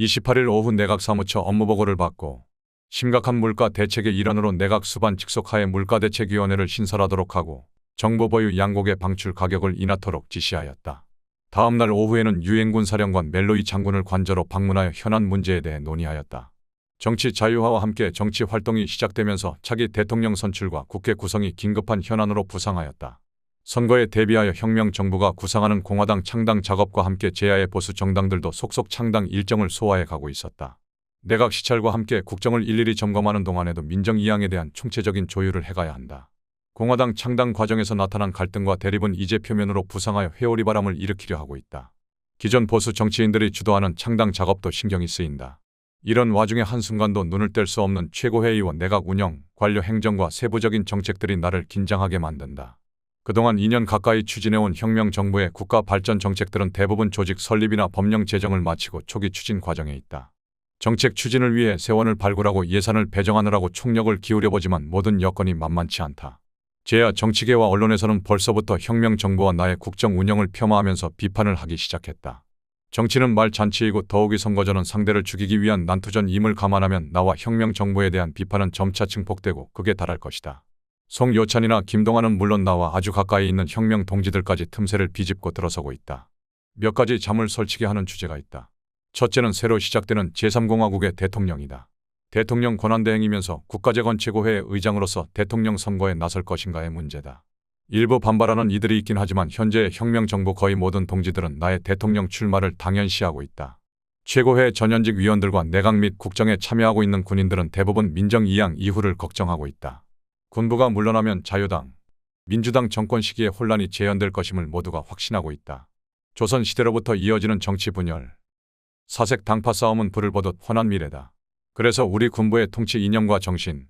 28일 오후 내각 사무처 업무보고를 받고 심각한 물가 대책의 일환으로 내각 수반 직속하에 물가대책위원회를 신설하도록 하고 정부 보유 양곡의 방출 가격을 인하토록 지시하였다. 다음 날 오후에는 유엔군 사령관 멜로이 장군을 관저로 방문하여 현안 문제에 대해 논의하였다. 정치 자유화와 함께 정치 활동이 시작되면서 차기 대통령 선출과 국회 구성이 긴급한 현안으로 부상하였다. 선거에 대비하여 혁명 정부가 구상하는 공화당 창당 작업과 함께 제야의 보수 정당들도 속속 창당 일정을 소화해 가고 있었다. 내각 시찰과 함께 국정을 일일이 점검하는 동안에도 민정 이양에 대한 총체적인 조율을 해가야 한다. 공화당 창당 과정에서 나타난 갈등과 대립은 이제 표면으로 부상하여 회오리 바람을 일으키려 하고 있다. 기존 보수 정치인들이 주도하는 창당 작업도 신경이 쓰인다. 이런 와중에 한순간도 눈을 뗄 수 없는 최고회의원 내각 운영, 관료 행정과 세부적인 정책들이 나를 긴장하게 만든다. 그동안 2년 가까이 추진해온 혁명 정부의 국가 발전 정책들은 대부분 조직 설립이나 법령 제정을 마치고 초기 추진 과정에 있다. 정책 추진을 위해 세원을 발굴하고 예산을 배정하느라고 총력을 기울여보지만 모든 여건이 만만치 않다. 제야 정치계와 언론에서는 벌써부터 혁명 정부와 나의 국정 운영을 폄하하면서 비판을 하기 시작했다. 정치는 말잔치이고 더욱이 선거전은 상대를 죽이기 위한 난투전임을 감안하면 나와 혁명 정부에 대한 비판은 점차 증폭되고 극에 달할 것이다. 송요찬이나 김동완은 물론 나와 아주 가까이 있는 혁명 동지들까지 틈새를 비집고 들어서고 있다. 몇 가지 잠을 설치게 하는 주제가 있다. 첫째는 새로 시작되는 제3공화국의 대통령이다. 대통령 권한대행이면서 국가재건 최고회의 의장으로서 대통령 선거에 나설 것인가의 문제다. 일부 반발하는 이들이 있긴 하지만 현재의 혁명 정부 거의 모든 동지들은 나의 대통령 출마를 당연시하고 있다. 최고회 전현직 위원들과 내각 및 국정에 참여하고 있는 군인들은 대부분 민정 이양 이후를 걱정하고 있다. 군부가 물러나면 자유당, 민주당 정권 시기에 혼란이 재현될 것임을 모두가 확신하고 있다. 조선시대로부터 이어지는 정치 분열, 사색 당파 싸움은 불을 보듯 훤한 미래다. 그래서 우리 군부의 통치 이념과 정신,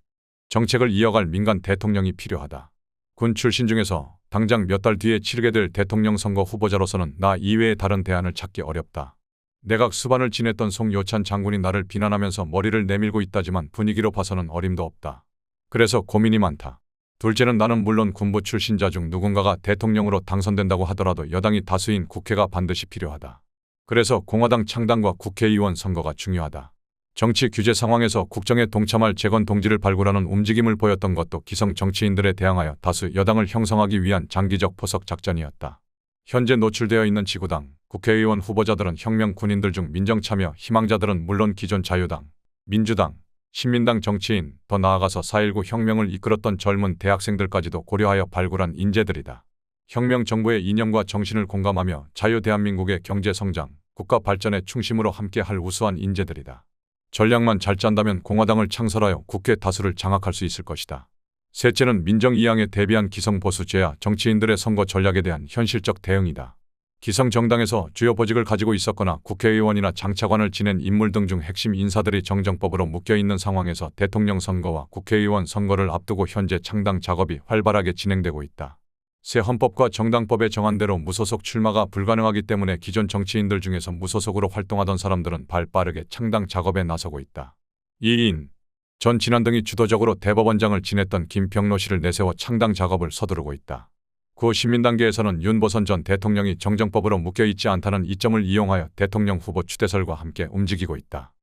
정책을 이어갈 민간 대통령이 필요하다. 군 출신 중에서 당장 몇 달 뒤에 치르게 될 대통령 선거 후보자로서는 나 이외의 다른 대안을 찾기 어렵다. 내각 수반을 지냈던 송요찬 장군이 나를 비난하면서 머리를 내밀고 있다지만 분위기로 봐서는 어림도 없다. 그래서 고민이 많다. 둘째는 나는 물론 군부 출신자 중 누군가가 대통령으로 당선된다고 하더라도 여당이 다수인 국회가 반드시 필요하다. 그래서 공화당 창당과 국회의원 선거가 중요하다. 정치 규제 상황에서 국정에 동참할 재건 동지를 발굴하는 움직임을 보였던 것도 기성 정치인들에 대항하여 다수 여당을 형성하기 위한 장기적 포석 작전이었다. 현재 노출되어 있는 지구당, 국회의원 후보자들은 혁명 군인들 중 민정참여 희망자들은 물론 기존 자유당, 민주당, 신민당 정치인, 더 나아가서 4.19 혁명을 이끌었던 젊은 대학생들까지도 고려하여 발굴한 인재들이다. 혁명 정부의 이념과 정신을 공감하며 자유 대한민국의 경제 성장, 국가 발전의 중심으로 함께할 우수한 인재들이다. 전략만 잘 짠다면 공화당을 창설하여 국회 다수를 장악할 수 있을 것이다. 셋째는 민정 이양에 대비한 기성 보수 제야 정치인들의 선거 전략에 대한 현실적 대응이다. 기성 정당에서 주요 보직을 가지고 있었거나 국회의원이나 장차관을 지낸 인물 등 중 핵심 인사들이 정정법으로 묶여있는 상황에서 대통령 선거와 국회의원 선거를 앞두고 현재 창당 작업이 활발하게 진행되고 있다. 새 헌법과 정당법에 정한 대로 무소속 출마가 불가능하기 때문에 기존 정치인들 중에서 무소속으로 활동하던 사람들은 발빠르게 창당 작업에 나서고 있다. 이인, 전 진안 등이 주도적으로 대법원장을 지냈던 김평로 씨를 내세워 창당 작업을 서두르고 있다. 구 시민단계에서는 윤보선 전 대통령이 정정법으로 묶여있지 않다는 이점을 이용하여 대통령 후보 추대설과 함께 움직이고 있다.